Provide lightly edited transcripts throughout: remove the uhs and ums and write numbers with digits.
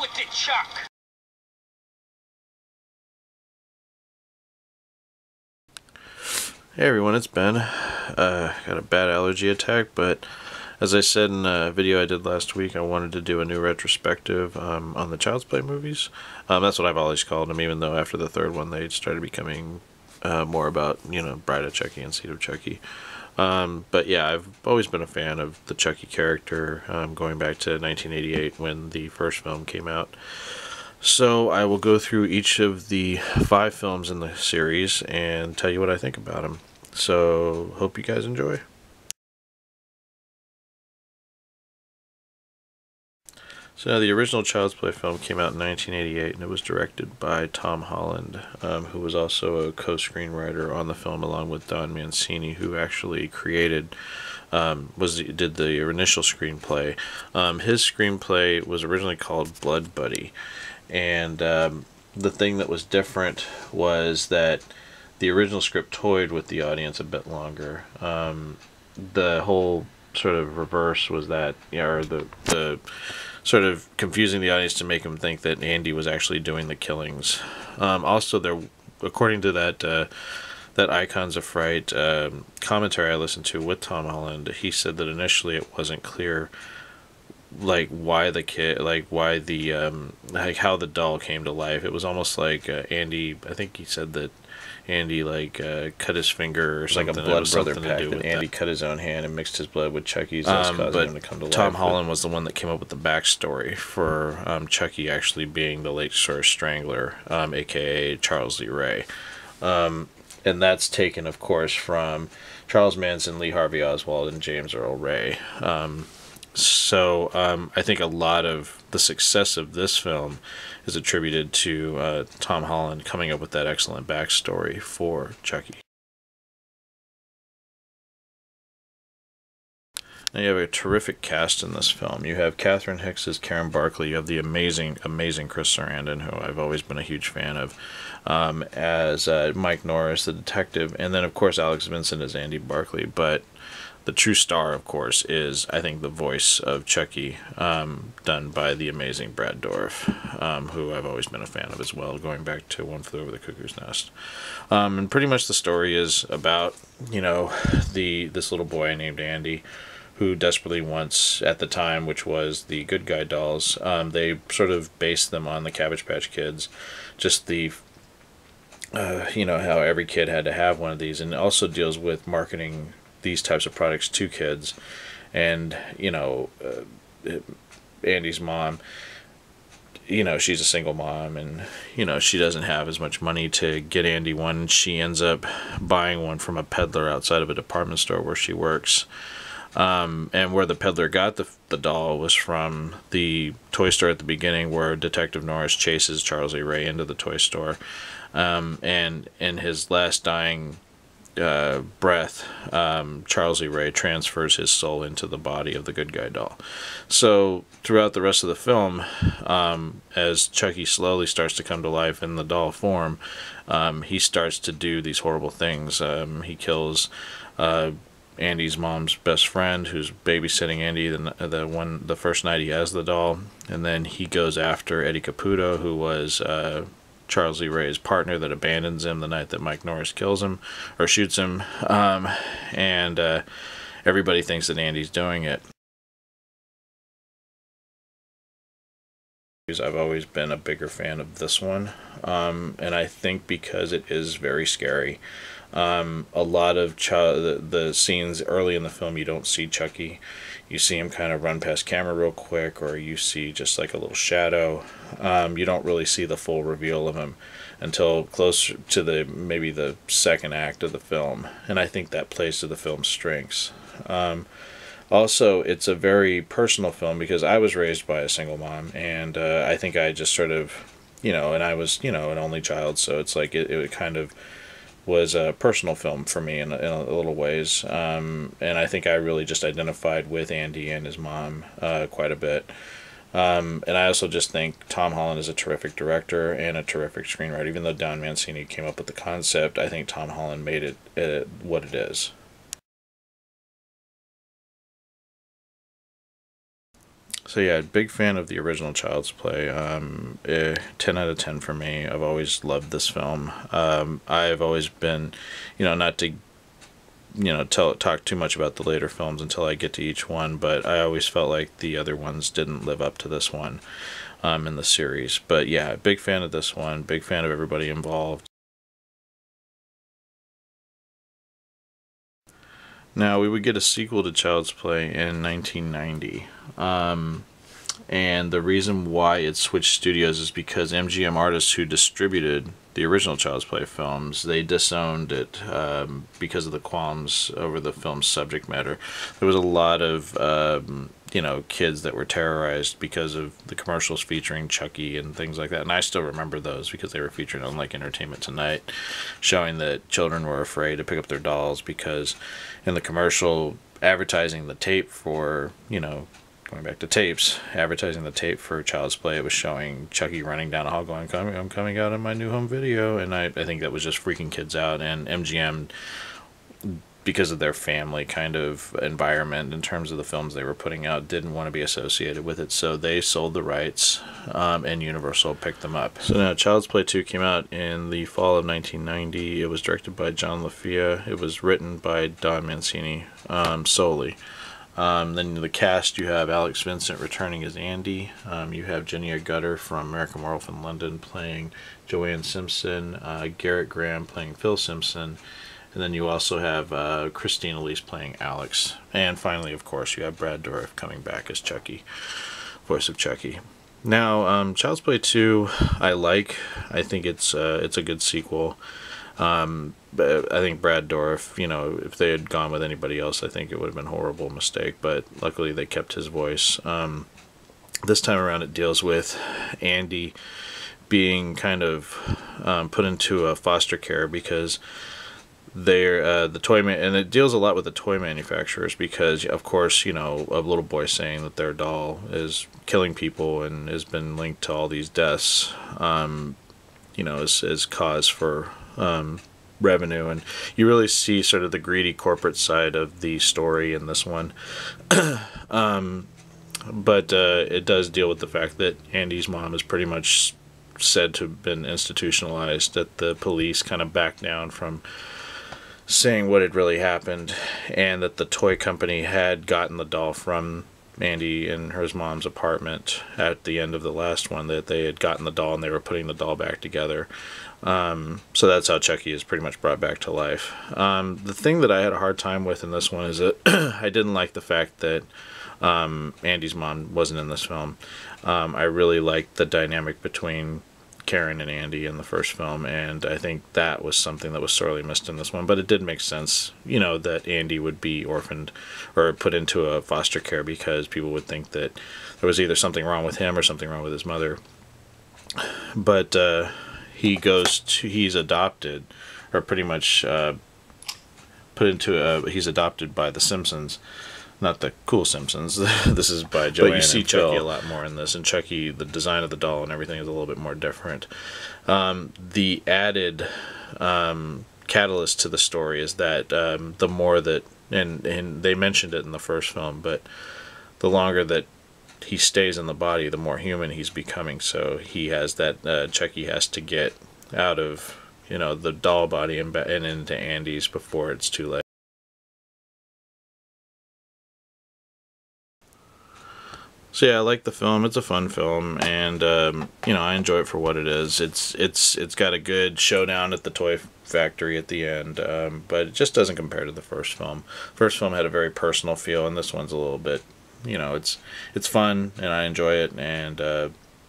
with it, Chuck. Hey everyone, it's Ben. Got a bad allergy attack, but as I said in a video I did last week, I wanted to do a new retrospective on the Child's Play movies. That's what I've always called them, even though after the third one they started becoming more about, Bride of Chucky and Seed of Chucky. But yeah, I've always been a fan of the Chucky character, going back to 1988 when the first film came out. So I will go through each of the 5 films in the series and tell you what I think about them. So hope you guys enjoy. So now the original Child's Play film came out in 1988 and it was directed by Tom Holland, who was also a co-screenwriter on the film along with Don Mancini, who actually created did the initial screenplay. His screenplay was originally called Blood Buddy. And the thing that was different was that the original script toyed with the audience a bit longer. The whole sort of reverse was that, or the sort of confusing the audience to make them think that Andy was actually doing the killings. Also, there, according to that Icons of Fright commentary I listened to with Tom Holland, he said that initially it wasn't clear why the kid, why the how the doll came to life. It was almost like Andy, I think he said that Andy cut his finger or something. Like a blood brother pact, that Andy cut his own hand and mixed his blood with Chucky's, thus causing him to come to life. Tom Holland was the one that came up with the backstory for Chucky actually being the late sort of strangler, aka Charles Lee Ray. And that's taken, of course, from Charles Manson, Lee Harvey Oswald, and James Earl Ray. So I think a lot of the success of this film is attributed to Tom Holland coming up with that excellent backstory for Chucky. Now you have a terrific cast in this film. You have Catherine Hicks as Karen Barkley. You have the amazing Chris Sarandon, who I've always been a huge fan of, as Mike Norris, the detective, and then of course Alex Vincent as Andy Barkley. But the true star, of course, is, I think, the voice of Chucky, done by the amazing Brad Dourif, who I've always been a fan of as well, going back to One Flew Over the Cuckoo's Nest. And pretty much the story is about, this little boy named Andy, who desperately wants, at the time, which was the Good Guy dolls, they sort of based them on the Cabbage Patch Kids, just the how every kid had to have one of these, and it also deals with marketing these types of products to kids. And Andy's mom, she's a single mom, and she doesn't have as much money to get Andy one. She ends up buying one from a peddler outside of a department store where she works, and where the peddler got the doll was from the toy store at the beginning, where Detective Norris chases Charles A. Ray into the toy store, and in his last dying breath, Charles E. Ray transfers his soul into the body of the Good Guy doll. So throughout the rest of the film, as Chucky slowly starts to come to life in the doll form, he starts to do these horrible things. He kills Andy's mom's best friend, who's babysitting Andy the first night he has the doll, and then he goes after Eddie Caputo, who was Charles Lee Ray's partner that abandons him the night that Mike Norris kills him or shoots him, and everybody thinks that Andy's doing it. I've always been a bigger fan of this one, and I think because it is very scary. A lot of the scenes early in the film, you don't see Chucky. You see him kind of run past camera real quick, or you see just like a little shadow. You don't really see the full reveal of him until closer to maybe the second act of the film, and I think that plays to the film's strengths. Also, it's a very personal film because I was raised by a single mom, and I think I just sort of, and I was, an only child, so it's like it kind of was a personal film for me in a little ways, and I think I really just identified with Andy and his mom quite a bit. And I also just think Tom Holland is a terrific director and a terrific screenwriter. Even though Don Mancini came up with the concept, I think Tom Holland made it what it is. So yeah, big fan of the original Child's Play. 10 out of 10 for me. I've always loved this film. I've always been, not to talk too much about the later films until I get to each one, but I always felt like the other ones didn't live up to this one in the series. But yeah, big fan of this one. Big fan of everybody involved. Now, we would get a sequel to Child's Play in 1990. And the reason why it switched studios is because MGM artists who distributed the original Child's Play films, they disowned it because of the qualms over the film's subject matter. There was a lot of kids that were terrorized because of the commercials featuring Chucky and things like that. And I still remember those because they were featured on like Entertainment Tonight, showing that children were afraid to pick up their dolls because in the commercial advertising the tape for, going back to tapes, advertising the tape for Child's Play, it was showing Chucky running down a hall going, I'm coming out in my new home video. And I think that was just freaking kids out. And MGM, because of their family kind of environment in terms of the films they were putting out, didn't want to be associated with it. So they sold the rights and Universal picked them up. So now Child's Play 2 came out in the fall of 1990. It was directed by John LaFia. It was written by Don Mancini solely. Then the cast, you have Alex Vincent returning as Andy. You have Jenny Gutter from American Werewolf in London playing Joanne Simpson. Garrett Graham playing Phil Simpson. And then you also have Christine Elise playing Alex. And finally, of course, you have Brad Dourif coming back as Chucky, voice of Chucky. Now, Child's Play 2, I like. I think it's a good sequel. But I think Brad Dourif, if they had gone with anybody else, I think it would have been a horrible mistake. But luckily, they kept his voice. This time around, it deals with Andy being kind of put into a foster care because they're the toy man, and it deals a lot with the toy manufacturers because, of course, a little boy saying that their doll is killing people and has been linked to all these deaths, is cause for revenue, and you really see sort of the greedy corporate side of the story in this one. But it does deal with the fact that Andy's mom is pretty much said to have been institutionalized, that the police kind of backed down from saying what had really happened, and that the toy company had gotten the doll from Andy in his mom's apartment at the end of the last one, that they had gotten the doll and they were putting the doll back together. So that's how Chucky is pretty much brought back to life. The thing that I had a hard time with in this one is that I didn't like the fact that Andy's mom wasn't in this film. I really liked the dynamic between Karen and Andy in the first film, and I think that was something that was sorely missed in this one. But it did make sense, that Andy would be orphaned or put into a foster care because people would think that there was either something wrong with him or something wrong with his mother. But he's adopted, or pretty much he's adopted by the Simpsons. Not the cool Simpsons. This is by Joanne. But you see Chucky a lot more in this, and Chucky, the design of the doll and everything is a little bit more different. The added catalyst to the story is that the more that, and they mentioned it in the first film, but the longer that he stays in the body, the more human he's becoming. So he has that, Chucky has to get out of, the doll body and into Andy's before it's too late. So yeah, I like the film. It's a fun film, and I enjoy it for what it is. It's got a good showdown at the toy factory at the end, but it just doesn't compare to the first film. First film had a very personal feel, and this one's a little bit, it's fun, and I enjoy it, and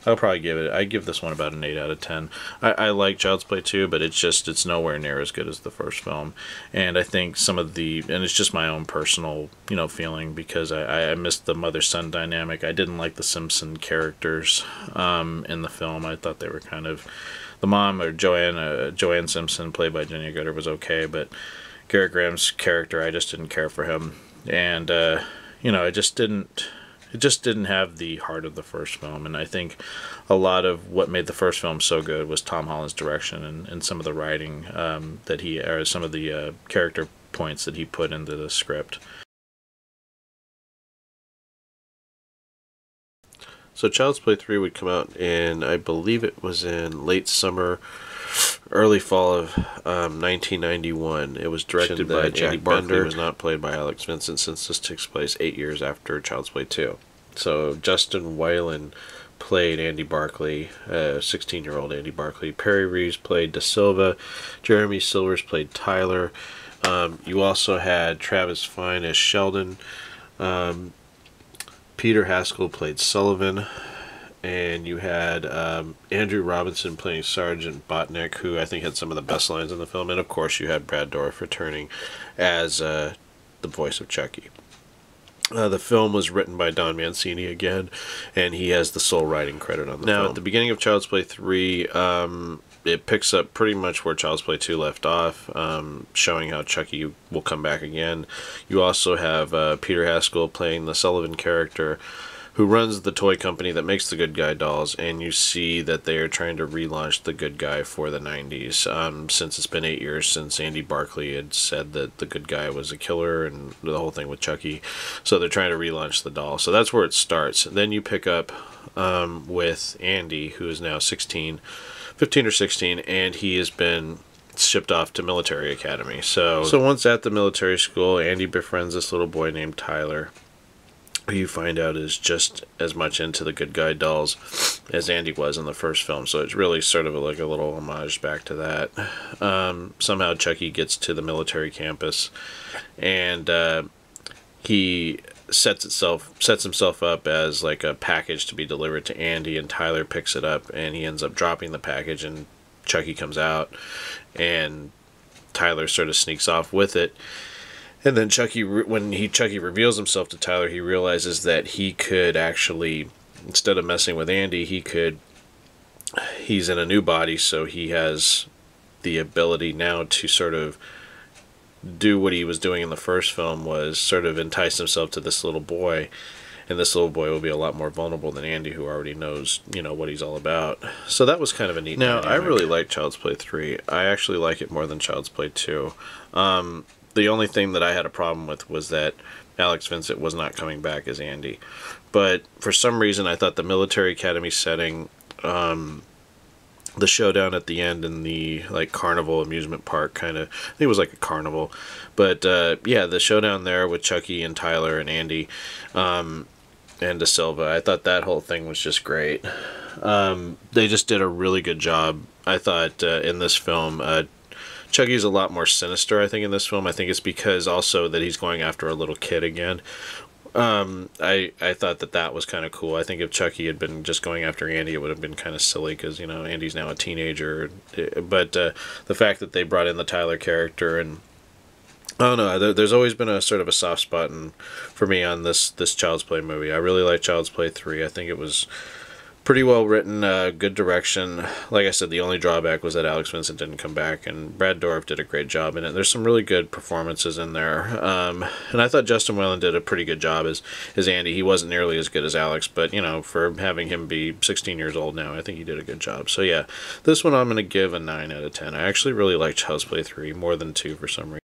I'll probably I give this one about an 8 out of 10. I like Child's Play 2, but it's nowhere near as good as the first film. And I think and it's just my own personal, feeling, because I missed the mother-son dynamic. I didn't like the Simpson characters in the film. I thought they were kind of, the mom, or Joanne Simpson, played by Jenny Gutter, was okay, but Garrett Graham's character, I just didn't care for him. And, it just didn't have the heart of the first film, and I think a lot of what made the first film so good was Tom Holland's direction and some of the writing or some of the character points that he put into the script. So Child's Play 3 would come out in, I believe it was in late summer, early fall of 1991. It was directed by Jack Barkley. It was not played by Alex Vincent, since this takes place 8 years after Child's Play 2. So Justin Whalen played Andy Barkley, 16-year-old Andy Barkley. Perry Reeves played Da Silva. Jeremy Silvers played Tyler. You also had Travis Fiennes as Sheldon. Peter Haskell played Sullivan. And you had Andrew Robinson playing Sergeant Botnick, who I think had some of the best lines in the film. And, of course, you had Brad Dourif returning as the voice of Chucky. The film was written by Don Mancini again, and he has the sole writing credit on the film. Now, at the beginning of Child's Play 3, it picks up pretty much where Child's Play 2 left off, showing how Chucky will come back again. You also have Peter Haskell playing the Sullivan character, who runs the toy company that makes the Good Guy dolls, and you see that they are trying to relaunch the Good Guy for the 90s, since it's been 8 years since Andy Barkley had said that the Good Guy was a killer and the whole thing with Chucky. So they're trying to relaunch the doll. So that's where it starts. Then you pick up with Andy, who is now 15 or 16, and he has been shipped off to military academy. So once at the military school, Andy befriends this little boy named Tyler, who you find out is just as much into the Good Guy dolls as Andy was in the first film. So it's really sort of like a little homage back to that. Somehow Chucky gets to the military campus, and he sets himself up as like a package to be delivered to Andy, and Tyler picks it up, and he ends up dropping the package, and Chucky comes out, and Tyler sort of sneaks off with it. And then Chucky reveals himself to Tyler, he realizes that he could actually, instead of messing with Andy, he's in a new body, so he has the ability now to sort of do what he was doing in the first film, was sort of entice himself to this little boy, and this little boy will be a lot more vulnerable than Andy, who already knows, what he's all about. So that was kind of a neat dynamic. I really like Child's Play 3. I actually like it more than Child's Play 2. The only thing that I had a problem with was that Alex Vincent was not coming back as Andy. But for some reason, I thought the military academy setting, the showdown at the end in the carnival amusement park, I think it was like a carnival. But yeah, the showdown there with Chucky and Tyler and Andy and Da Silva, I thought that whole thing was just great. They just did a really good job, I thought, in this film. Chucky's a lot more sinister, I think, in this film. I think it's because also that he's going after a little kid again. I thought that was kind of cool. I think if Chucky had been just going after Andy, it would have been kind of silly, because, Andy's now a teenager. But the fact that they brought in the Tyler character, and I don't know, there's always been a sort of a soft spot for me on this Child's Play movie. I really like Child's Play 3. I think it was pretty well written, good direction. Like I said, the only drawback was that Alex Vincent didn't come back, and Brad Dourif did a great job in it. There's some really good performances in there, and I thought Justin Whalen did a pretty good job as Andy. He wasn't nearly as good as Alex, but for having him be 16 years old now, I think he did a good job. So yeah, this one I'm going to give a 9 out of 10. I actually really like Child's Play 3 more than 2 for some reason.